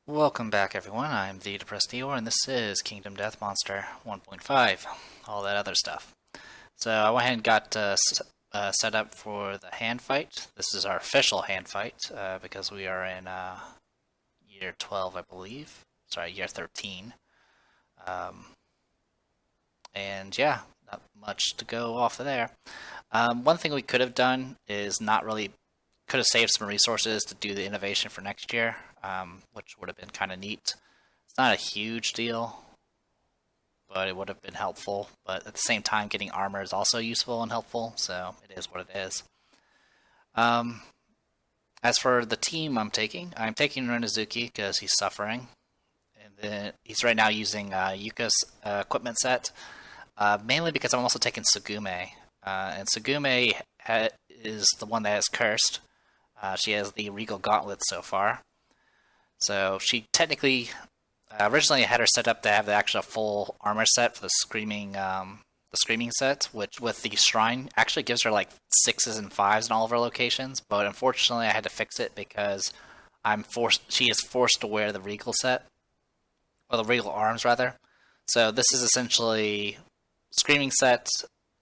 Welcome back, everyone. I'm the Depressed Eeyore, and this is Kingdom Death Monster 1.5, all that other stuff. So I went ahead and got set up for the hand fight. This is our official hand fight because we are in year 12, I believe. Sorry, year 13. Um, and yeah, not much to go off of there. One thing we could have done is not really could have saved some resources to do the innovation for next year, which would have been kind of neat. It's not a huge deal, but it would have been helpful. But at the same time, getting armor is also useful and helpful, so it is what it is. Um, as for the team I'm taking Renezuki because he's suffering. And then he's right now using Yuka's equipment set, mainly because I'm also taking Sugume. And Sugume is the one that is cursed. She has the Regal Gauntlet so far. So she technically, originally I had her set up to have the actual full armor set for the screaming set, which with the shrine actually gives her like sixes and fives in all of her locations. But unfortunately, I had to fix it because she is forced to wear the Regal set, or the Regal arms rather. So this is essentially screaming set,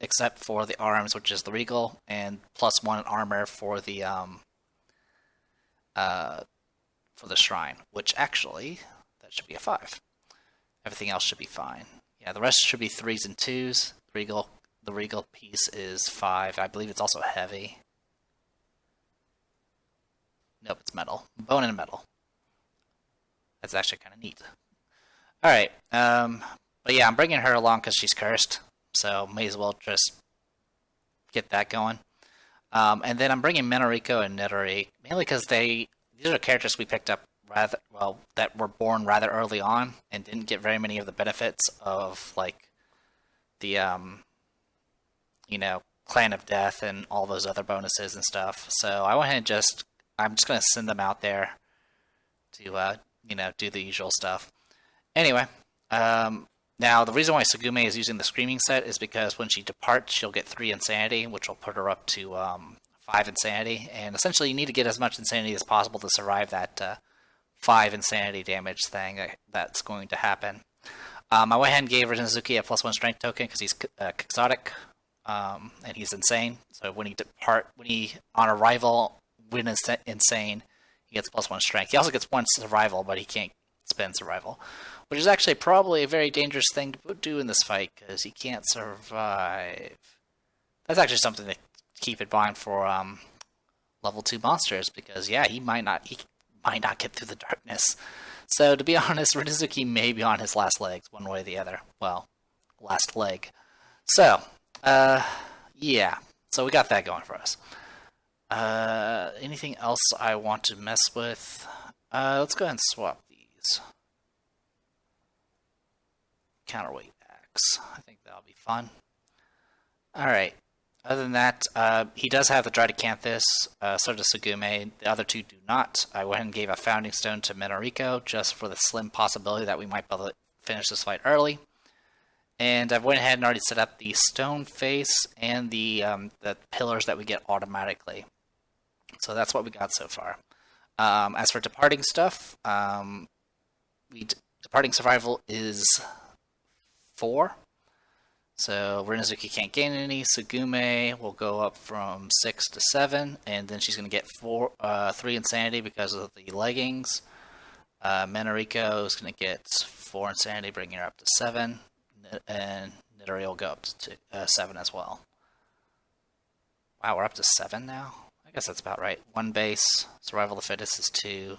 except for the arms, which is the Regal, and plus one armor uh, for the shrine, which actually that should be a 5. Everything else should be fine. Yeah, the rest should be 3s and 2s. The Regal piece is 5. I believe it's also heavy. Nope, it's metal. Bone and metal. That's actually kind of neat. All right, but yeah, I'm bringing her along because she's cursed, so may as well just get that going. And then I'm bringing Menariko and Netari mainly because these are characters we picked up that were born rather early on and didn't get very many of the benefits of like the Clan of Death and all those other bonuses and stuff. So I went ahead and I'm just gonna send them out there to do the usual stuff. Anyway, now the reason why Sugume is using the Screaming set is because when she departs, she'll get 3 insanity, which will put her up to 5 insanity, and essentially you need to get as much insanity as possible to survive that 5 insanity damage thing that's going to happen. I went ahead and gave Renezuki a +1 strength token because he's quixotic, and he's insane. So when he on arrival, when insane, he gets +1 strength. He also gets 1 survival, but he can't spend survival, which is actually probably a very dangerous thing to do in this fight because he can't survive. That's actually something to keep in mind for level 2 monsters because yeah, he might not get through the darkness. So to be honest, Renezuki may be on his last legs, one way or the other. Well, last leg. So, yeah. So we got that going for us. Anything else I want to mess with? Let's go ahead and swap these. Counterweight axe. I think that'll be fun. Alright. Other than that, he does have the Dridecanthus, so does Sugume. The other two do not. I went and gave a Founding Stone to Menariko just for the slim possibility that we might be able to finish this fight early. And I went ahead and already set up the stone face and the pillars that we get automatically. So that's what we got so far. As for departing stuff, departing survival is 4. So Renezuki can't gain any. Sugume will go up from 6 to 7, and then she's going to get 3 insanity because of the leggings. Menariko is going to get 4 insanity, bringing her up to 7, and Nidori will go up to 7 as well. Wow, we're up to 7 now? I guess that's about right. 1 base, Survival of the Fittest is 2,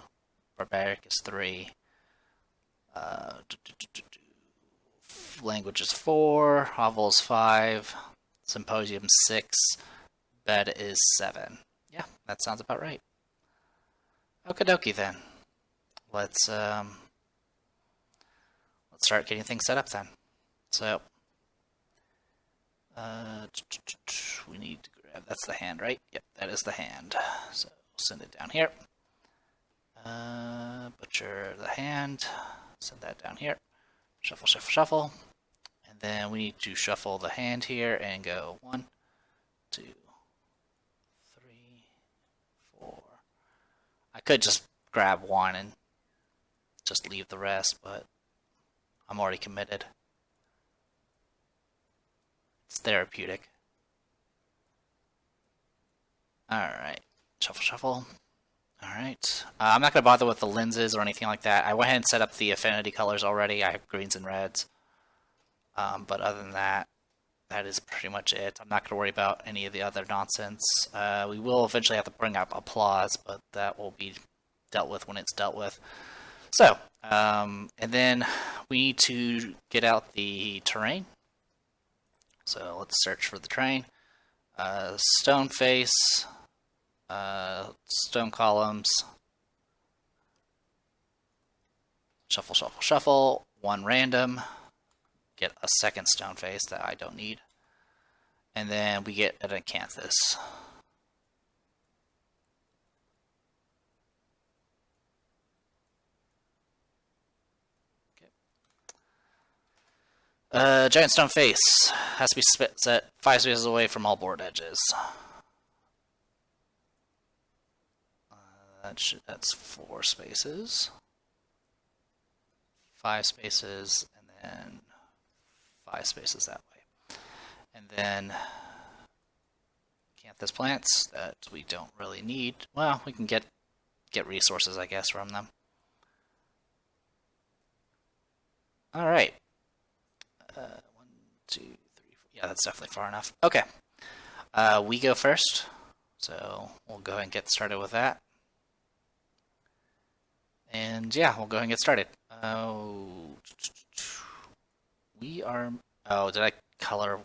Barbaric is 3, Language is 4, Hovel is 5, Symposium 6, Bed is 7. Yeah, that sounds about right. Okie dokie then. Let's start getting things set up then. So, we need to grab, that's the hand, right? Yep, that is the hand. So, send it down here. Butcher the hand, send that down here. Shuffle, shuffle, shuffle. And then we need to shuffle the hand here and go 1, 2, 3, 4. I could just grab 1 and just leave the rest, but I'm already committed. It's therapeutic. Alright, shuffle, shuffle. Alright, I'm not going to bother with the lenses or anything like that. I went ahead and set up the affinity colors already. I have greens and reds. But other than that, that is pretty much it. I'm not going to worry about any of the other nonsense. We will eventually have to bring up applause, but that will be dealt with when it's dealt with. So, and then we need to get out the terrain. So let's search for the terrain. Stone face, stone columns, shuffle, shuffle, shuffle, one random, get a second stone face that I don't need, and then we get an acanthus. Giant stone face has to be set 5 spaces away from all board edges. That's 4 spaces. 5 spaces, and then 5 spaces that way. And then acanthus plants that we don't really need. Well, we can get resources, I guess, from them. All right. 1, 2, 3, 4. Yeah, that's definitely far enough. Okay. We go first, so we'll go ahead and get started with that. And yeah, we'll go ahead and get started. We are. Oh, did I color?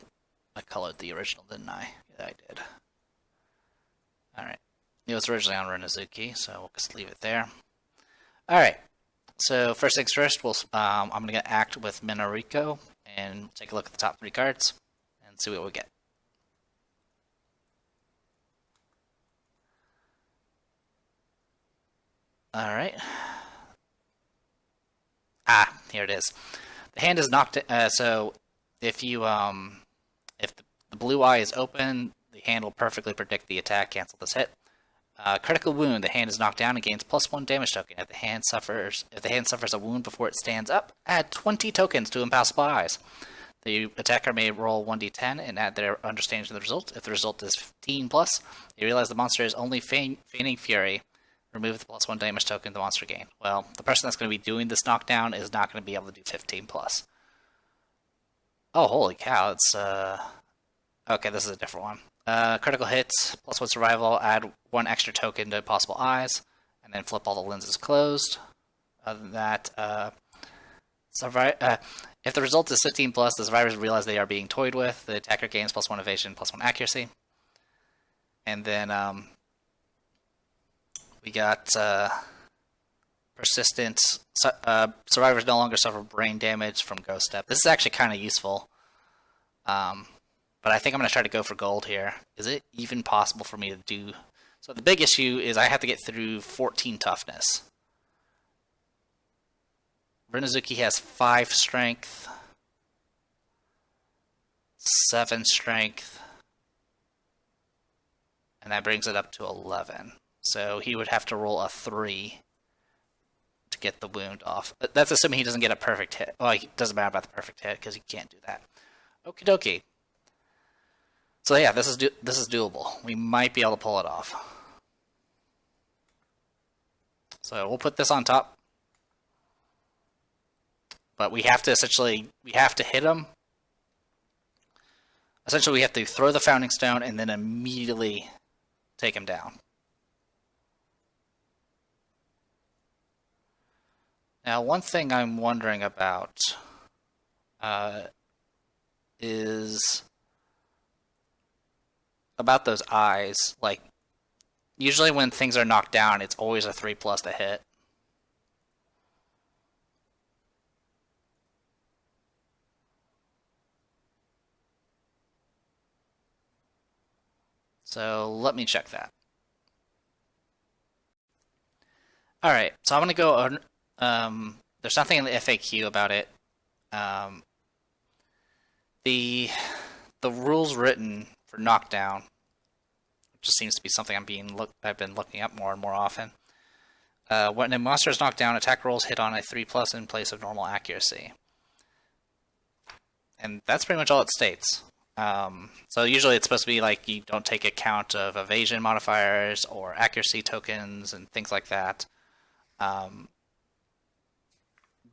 I colored the original, didn't I? Yeah, I did. All right. It was originally on Renazuki, so we'll just leave it there. All right. So first things first, I'm going to act with Minariko and take a look at the top 3 cards and see what we get. All right. Ah, here it is. The hand is knocked. So if you if the blue eye is open, the hand will perfectly predict the attack. Cancel this hit. Critical wound. The hand is knocked down and gains +1 damage token. If the hand suffers a wound before it stands up, add 20 tokens to Impassable Eyes. The attacker may roll 1d10 and add their understanding to the result. If the result is 15+, you realize the monster is only feigning fury. Remove the +1 damage token the monster gain. Well, the person that's going to be doing this knockdown is not going to be able to do 15+. Oh, holy cow! It's okay. This is a different one. Critical hits, +1 survival. Add 1 extra token to Impossible Eyes, and then flip all the lenses closed. Other than that, if the result is 15+, the survivors realize they are being toyed with. The attacker gains +1 evasion, +1 accuracy, and then we got persistent. Survivors no longer suffer brain damage from Ghost Step. This is actually kind of useful. But I think I'm going to try to go for gold here. Is it even possible for me to do... So the big issue is I have to get through 14 toughness. Renazuki has 5 strength, 7 strength, and that brings it up to 11. So he would have to roll a 3 to get the wound off. That's assuming he doesn't get a perfect hit. Well, it doesn't matter about the perfect hit because he can't do that. Okie dokie. So yeah, this is doable. We might be able to pull it off. So we'll put this on top. But we have to hit him. Essentially, we have to throw the Founding Stone and then immediately take him down. Now, one thing I'm wondering about is about those eyes. Like, usually when things are knocked down, it's always a 3+ to hit. So let me check that. Alright, so I'm going to go... there's nothing in the FAQ about it. The rules written for knockdown, which just seems to be something I've been looking up more and more often. When a monster is knocked down, attack rolls hit on a 3+ in place of normal accuracy. And that's pretty much all it states. So usually it's supposed to be like you don't take account of evasion modifiers or accuracy tokens and things like that.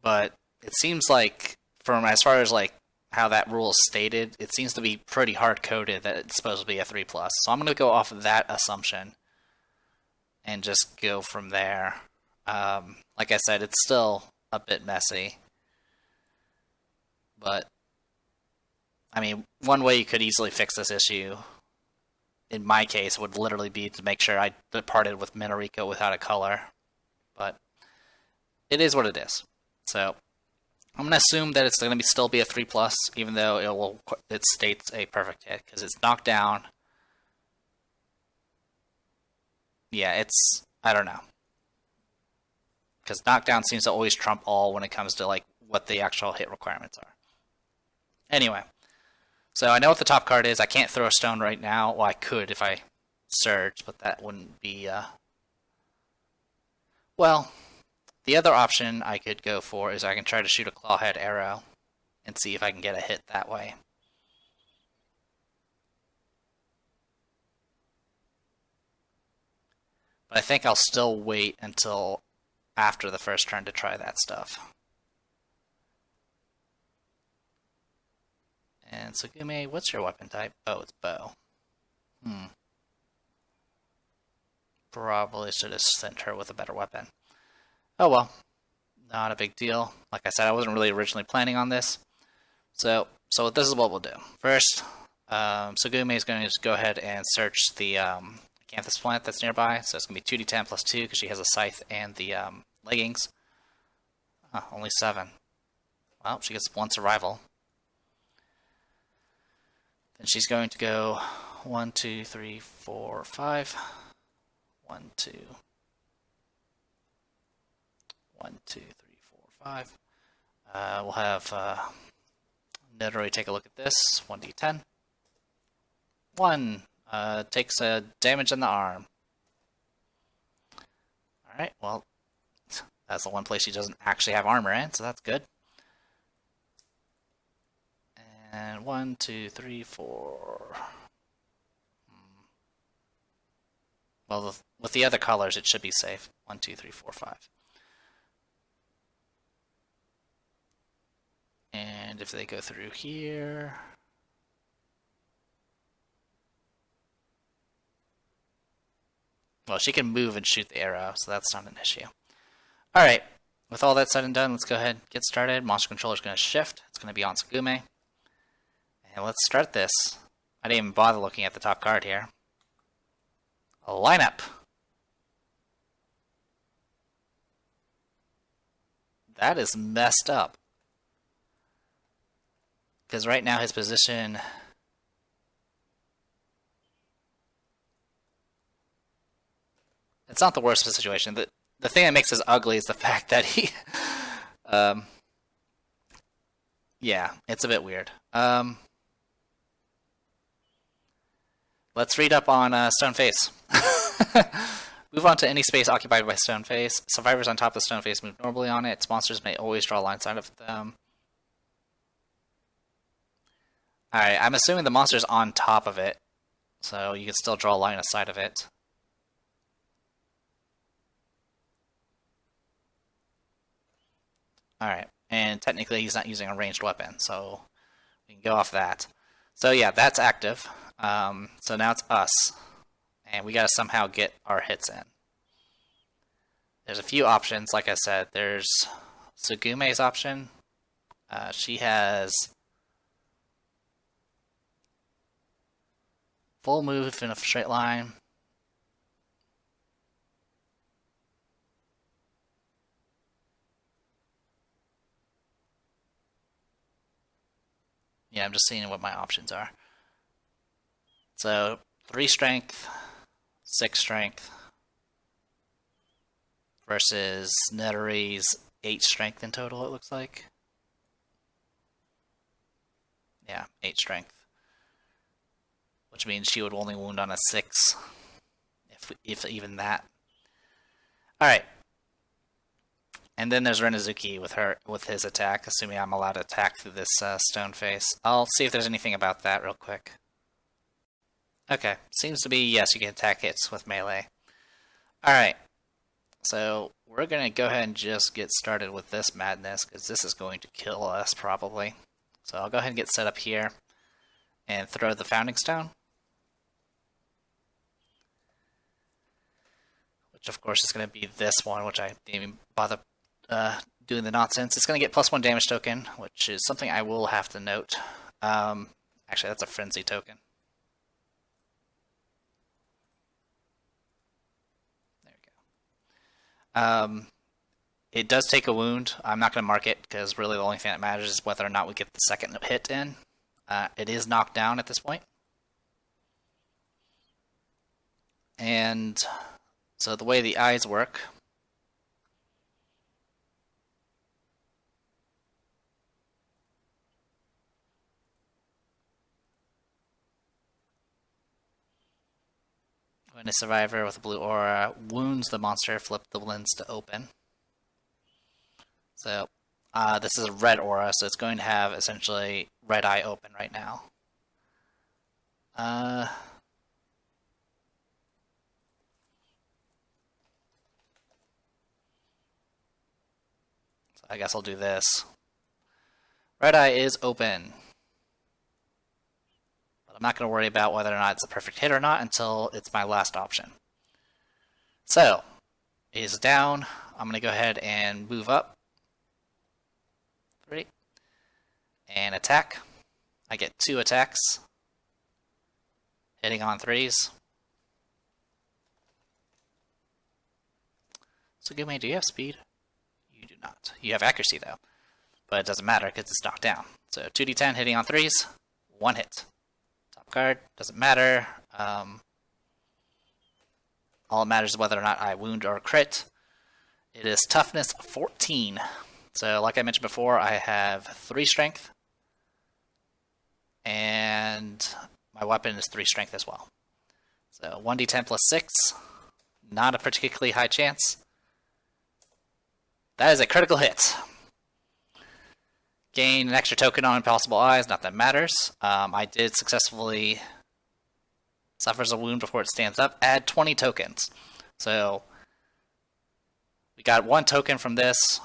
But it seems like, from as far as like how that rule is stated, it seems to be pretty hard-coded that it's supposed to be a 3+. So I'm going to go off of that assumption and just go from there. Like I said, it's still a bit messy. But, I mean, one way you could easily fix this issue, in my case, would literally be to make sure I departed with Minariko without a color. But it is what it is. So I'm going to assume that it's going to still be a 3+, even though it states a perfect hit, because it's knocked down. Yeah, I don't know. Because knockdown seems to always trump all when it comes to like what the actual hit requirements are. Anyway, so I know what the top card is. I can't throw a stone right now. Well, I could if I surge, but that wouldn't be... Well, the other option I could go for is I can try to shoot a clawhead arrow and see if I can get a hit that way. But I think I'll still wait until after the first turn to try that stuff. And Tsugume, what's your weapon type? Oh, it's bow. Probably should have sent her with a better weapon. Oh well, not a big deal. Like I said, I wasn't really originally planning on this. So this is what we'll do. First, Tsugume is going to just go ahead and search the Acanthus plant that's nearby. So it's going to be 2d10 plus 2 because she has a scythe and the leggings. Only 7. Well, she gets 1 survival. Then she's going to go 1, 2, 3, 4, 5. 1, 2. 1, 2, 3, 4, 5. We'll have Nettery take a look at this. 1d10. 1. Takes a damage in the arm. Alright, well, that's the one place she doesn't actually have armor in, so that's good. And 1, 2, 3, 4. Well, with the other colors, it should be safe. 1, 2, 3, 4, 5. And if they go through here... Well, she can move and shoot the arrow, so that's not an issue. Alright, with all that said and done, let's go ahead and get started. Monster Controller's going to shift. It's going to be on Tsugume. And let's start this. I didn't even bother looking at the top card here. A lineup. That is messed up. Because right now his position... It's not the worst of the situation. The thing that makes this ugly is the fact that he... yeah, it's a bit weird. Let's read up on Stoneface. Move on to any space occupied by Stoneface. Survivors on top of the Stoneface move normally on it. Its monsters may always draw a line sight of them. Alright, I'm assuming the monster's on top of it, so you can still draw a line of sight of it. Alright, and technically he's not using a ranged weapon, so we can go off that. So yeah, that's active. So now it's us, and we gotta somehow get our hits in. There's a few options, like I said. There's Tsugume's option. She has full move in a straight line. Yeah, I'm just seeing what my options are. So, 3 strength, 6 strength, versus Nettery's 8 strength in total, it looks like. Yeah, 8 strength. Which means she would only wound on a 6, if even that. Alright, And then there's Renezuki with his attack, assuming I'm allowed to attack through this stone face. I'll see if there's anything about that real quick. Okay, seems to be yes, you can attack hits with melee. Alright, so we're going to go ahead and just get started with this madness, because this is going to kill us probably. So I'll go ahead and get set up here and throw the Founding Stone. Which of course is going to be this one, which I didn't even bother doing the nonsense. It's going to get +1 damage token, which is something I will have to note. Actually, that's a frenzy token. It does take a wound. I'm not going to mark it because really the only thing that matters is whether or not we get the second hit in. It is knocked down at this point. And so the way the eyes work, when a survivor with a blue aura wounds the monster, flip the lens to open. So this is a red aura, so it's going to have essentially red eye open right now. So I guess I'll do this. Red eye is open. I'm not going to worry about whether or not it's a perfect hit or not until it's my last option. So, it is down. I'm going to go ahead and move up. 3. And attack. I get 2 attacks. Hitting on 3s. So Gume, do you have speed? You do not. You have accuracy though. But it doesn't matter because it's knocked down. So 2d10 hitting on 3s. 1 hit. Card doesn't matter. All it matters is whether or not I wound or crit. It is toughness 14. So like I mentioned before, I have 3 strength, and my weapon is 3 strength as well. So 1d10 plus 6, not a particularly high chance. That is a critical hit. Gain an extra token on Impossible Eyes, not that matters. I did successfully suffers a wound before it stands up. Add 20 tokens. So we got 1 token from this.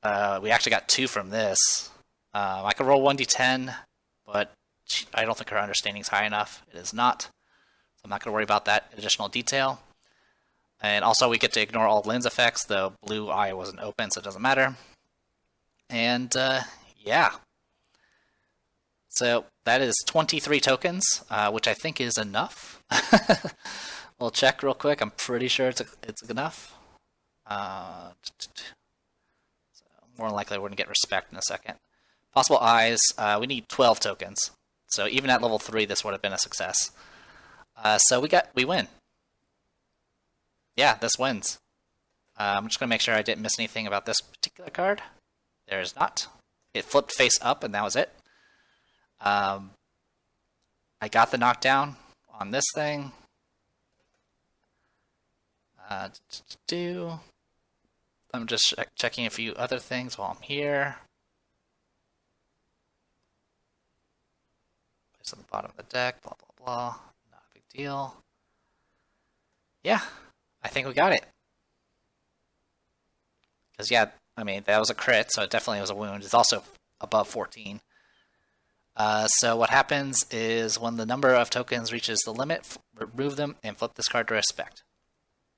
We actually got 2 from this. I could roll 1d10, but I don't think her understanding is high enough. It is not. So I'm not going to worry about that additional detail. And also we get to ignore all lens effects. The blue eye wasn't open, so it doesn't matter. And, yeah. So, that is 23 tokens, which I think is enough. We'll check real quick. I'm pretty sure it's enough. So more than likely we're going to get respect in a second. Possible eyes, we need 12 tokens. So, even at level 3, this would have been a success. So, we win. Yeah, this wins. I'm just going to make sure I didn't miss anything about this particular card. There is not. It flipped face up, and that was it. I got the knockdown on this thing. I'm just checking a few other things while I'm here. Place on the bottom of the deck, blah, blah, blah. Not a big deal. Yeah, I think we got it. Because, yeah, I mean, that was a crit, so it definitely was a wound. It's also above 14. So what happens is when the number of tokens reaches the limit, remove them and flip this card to respect.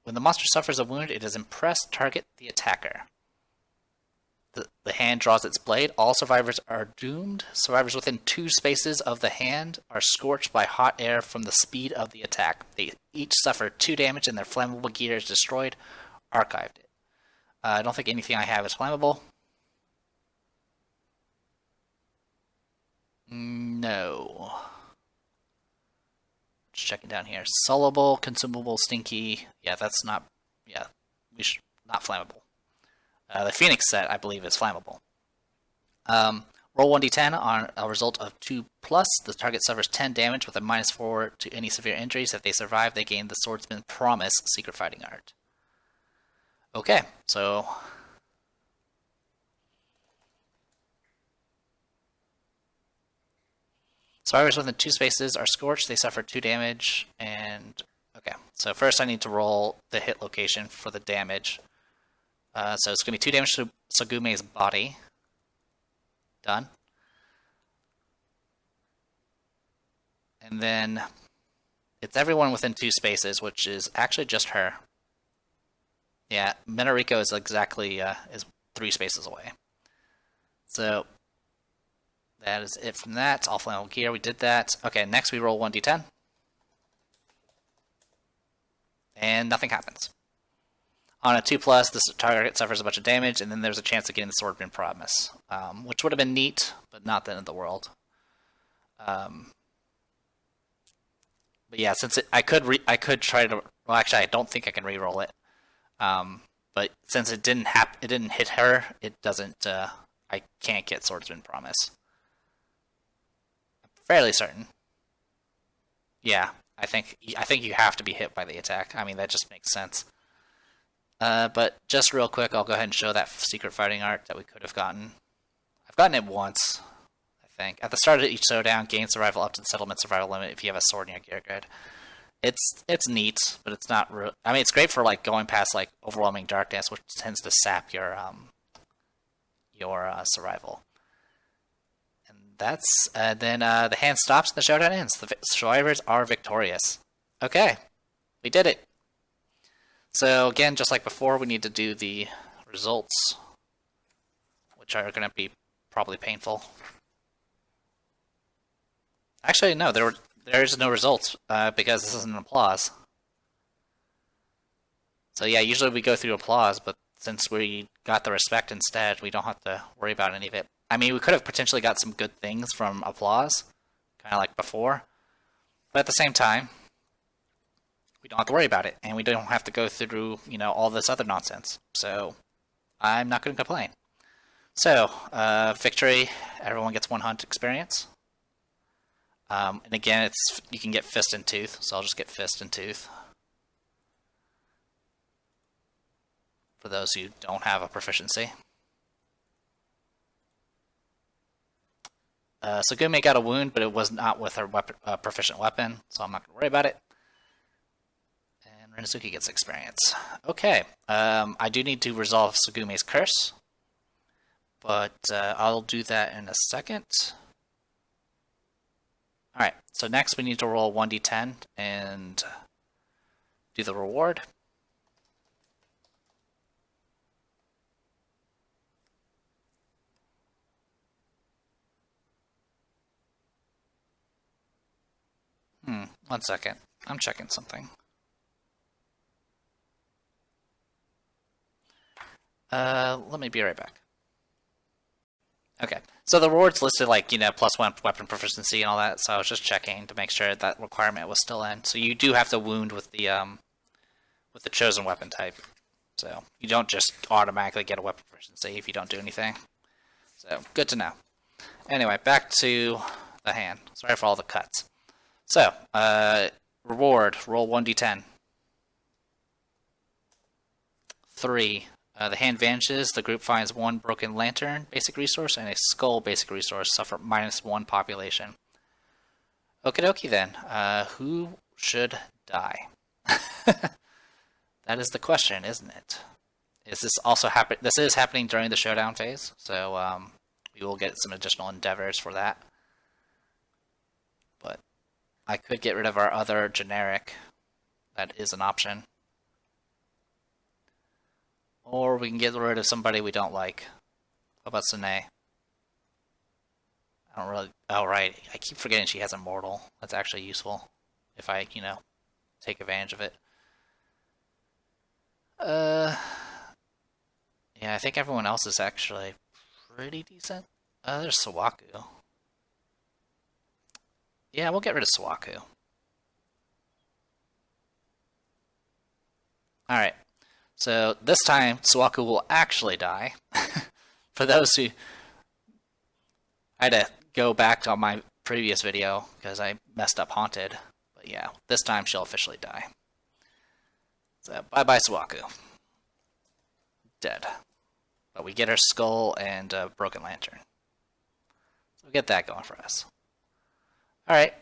When the monster suffers a wound, it is impressed target the attacker. The hand draws its blade. All survivors are doomed. Survivors within 2 spaces of the hand are scorched by hot air from the speed of the attack. They each suffer 2 damage and their flammable gear is destroyed. Archived it. I don't think anything I have is flammable. No. Just checking down here. Soluble, consumable, stinky. Yeah, that's not. Yeah, not flammable. The Phoenix set, I believe, is flammable. Roll 1d10 on a result of 2+. The target suffers 10 damage with a -4 to any severe injuries. If they survive, they gain the Swordsman Promise Secret Fighting Art. Okay, so Survivors within 2 spaces are scorched. They suffer 2 damage. And okay, so first I need to roll the hit location for the damage. So it's going to be 2 damage to Sagume's body. Done. And then it's everyone within 2 spaces, which is actually just her. Yeah, Minariko is exactly is 3 spaces away. So that is it from that. All flannel gear, we did that. Okay, next we roll 1d10. And nothing happens. On a 2+, this target suffers a bunch of damage, and then there's a chance of getting the Swordsman Promise, which would have been neat, but not the end of the world. But yeah, since I could try to. Well, actually, I don't think I can re-roll it. But since it didn't hit her, it doesn't. I can't get Swordsman Promise. I'm fairly certain. Yeah, I think you have to be hit by the attack. I mean, that just makes sense. But just real quick, I'll go ahead and show that secret fighting art that we could have gotten. I've gotten it once, I think. At the start of each showdown, gain survival up to the settlement survival limit if you have a sword in your gear grid. It's neat, but it's not real. I mean, it's great for like going past like overwhelming darkness, which tends to sap your survival. And that's then the hand stops and the showdown ends. The survivors are victorious. Okay, we did it. So again, just like before, we need to do the results, which are going to be probably painful. Actually, no, there's no results because this isn't applause. So yeah, usually we go through applause, but since we got the respect instead, we don't have to worry about any of it. I mean, we could have potentially got some good things from applause, kind of like before, but at the same time, we don't have to worry about it, and we don't have to go through, all this other nonsense. So, I'm not going to complain. So, victory, everyone gets 1 hunt experience. And again, you can get Fist and Tooth, so I'll just get Fist and Tooth. For those who don't have a proficiency. Sagume got a wound, but it was not with her proficient weapon, so I'm not going to worry about it. Rinosuke gets experience. Okay, I do need to resolve Sagume's curse, but I'll do that in a second. Alright, so next we need to roll 1d10 and do the reward. One second. I'm checking something. Let me be right back. Okay, so the reward's listed like, +1 weapon proficiency and all that, so I was just checking to make sure that requirement was still in. So you do have to wound with the chosen weapon type. So you don't just automatically get a weapon proficiency if you don't do anything. So, good to know. Anyway, back to the hand. Sorry for all the cuts. So, reward, roll 1d10. 3. The hand vanishes. The group finds 1 broken lantern basic resource and a skull basic resource. Suffer -1 population. Okie dokie then. Who should die? That is the question, isn't it? Is this also happen? This is happening during the showdown phase, so we will get some additional endeavors for that. But I could get rid of our other generic. That is an option. Or we can get rid of somebody we don't like. How about Sune? I don't really... Oh, right. I keep forgetting she has Immortal. That's actually useful. If I, take advantage of it. Yeah, I think everyone else is actually pretty decent. There's Sawaku. Yeah, we'll get rid of Sawaku. Alright. So this time, Sawaku will actually die. For those who... I had to go back on my previous video because I messed up Haunted. But yeah, this time she'll officially die. So, bye-bye Sawaku. Dead. But we get her skull and Broken Lantern. So we get that going for us. Alright.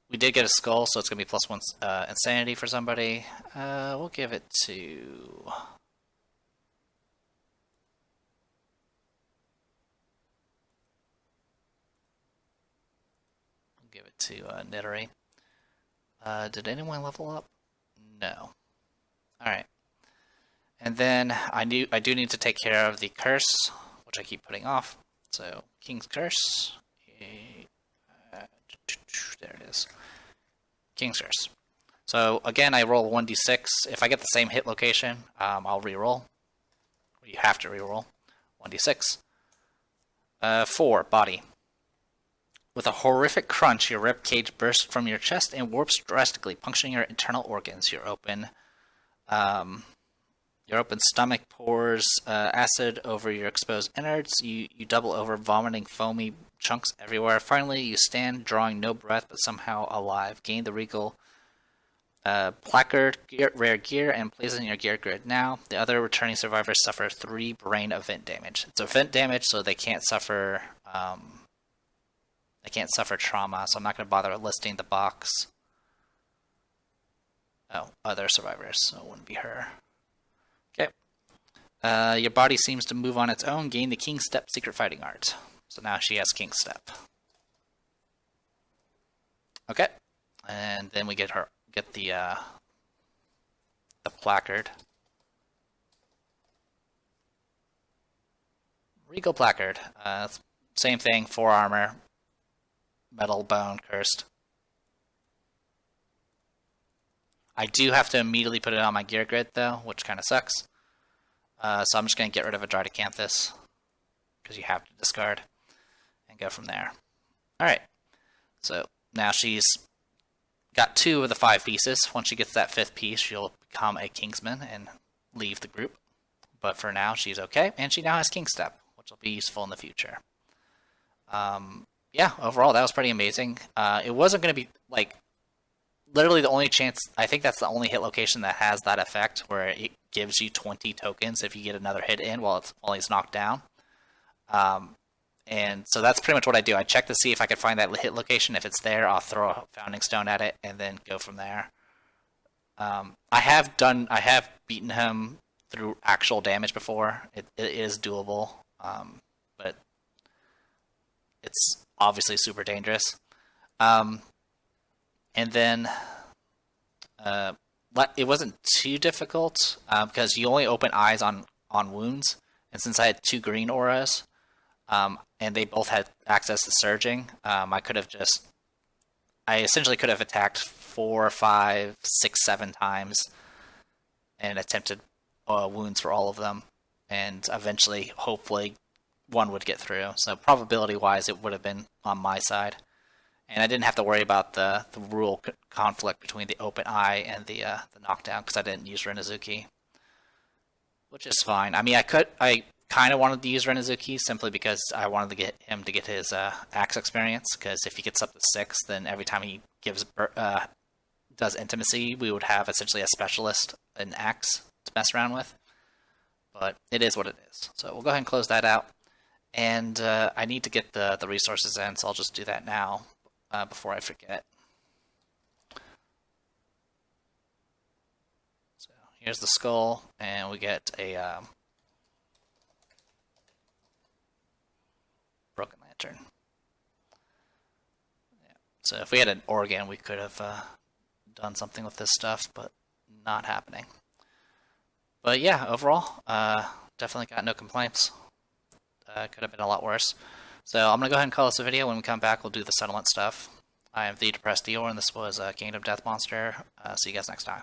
We did get a skull, so it's going to be +1 insanity for somebody. We'll give it to... We'll give it to Nidori. Did anyone level up? No. Alright. And then I do need to take care of the curse, which I keep putting off. So, King's Curse. There it is. King's Curse. So again, I roll 1d6. If I get the same hit location, I'll reroll. You have to reroll. 1d6. 4, body. With a horrific crunch, your rib cage bursts from your chest and warps drastically, puncturing your internal organs. Your open stomach pours acid over your exposed innards. You double over, vomiting foamy chunks everywhere. Finally, you stand, drawing no breath, but somehow alive. Gain the regal placard, rare gear, and place it in your gear grid now. The other returning survivors suffer 3 brain event damage. It's event damage, so they can't suffer. They can't suffer trauma, so I'm not going to bother listing the box. Oh, other survivors, so it wouldn't be her. Okay. Your body seems to move on its own. Gain the King's Step secret fighting art. So now she has King's Step. Okay. And then we get the placard. Regal placard. Same thing, 4 armor. Metal bone cursed. I do have to immediately put it on my gear grid though, which kind of sucks. So I'm just going to get rid of a Dridacanthus, because you have to discard, and go from there. Alright, so now she's got 2 of the 5 pieces. Once she gets that 5th piece, she'll become a Kingsman and leave the group. But for now, she's okay, and she now has King's Step, which will be useful in the future. Yeah, overall, that was pretty amazing. It wasn't going to be, like, literally the only chance, I think that's the only hit location that has that effect, where it gives you 20 tokens if you get another hit in while he's knocked down. And so that's pretty much what I do. I check to see if I can find that hit location. If it's there, I'll throw a Founding Stone at it and then go from there. I have beaten him through actual damage before. It is doable, but it's obviously super dangerous. And then it wasn't too difficult because you only open eyes on wounds, and since I had 2 green auras, and they both had access to surging, I essentially could have attacked 4, 5, 6, 7 times and attempted wounds for all of them, and eventually, hopefully, one would get through. So probability-wise, it would have been on my side. And I didn't have to worry about the rule conflict between the open eye and the knockdown, because I didn't use Renazuki, which is fine. I mean, I kind of wanted to use Renazuki simply because I wanted to get him to get his axe experience, because if he gets up to 6, then every time he does intimacy, we would have essentially a specialist in axe to mess around with. But it is what it is. So we'll go ahead and close that out. And I need to get the resources in, so I'll just do that now. Before I forget. So here's the skull, and we get a broken lantern. Yeah. So if we had an organ, we could have done something with this stuff, but not happening. But yeah, overall, definitely got no complaints. Could have been a lot worse. So I'm going to go ahead and call this a video. When we come back, we'll do the settlement stuff. I am the Depressed Eeyore, and this was Kingdom Death Monster. See you guys next time.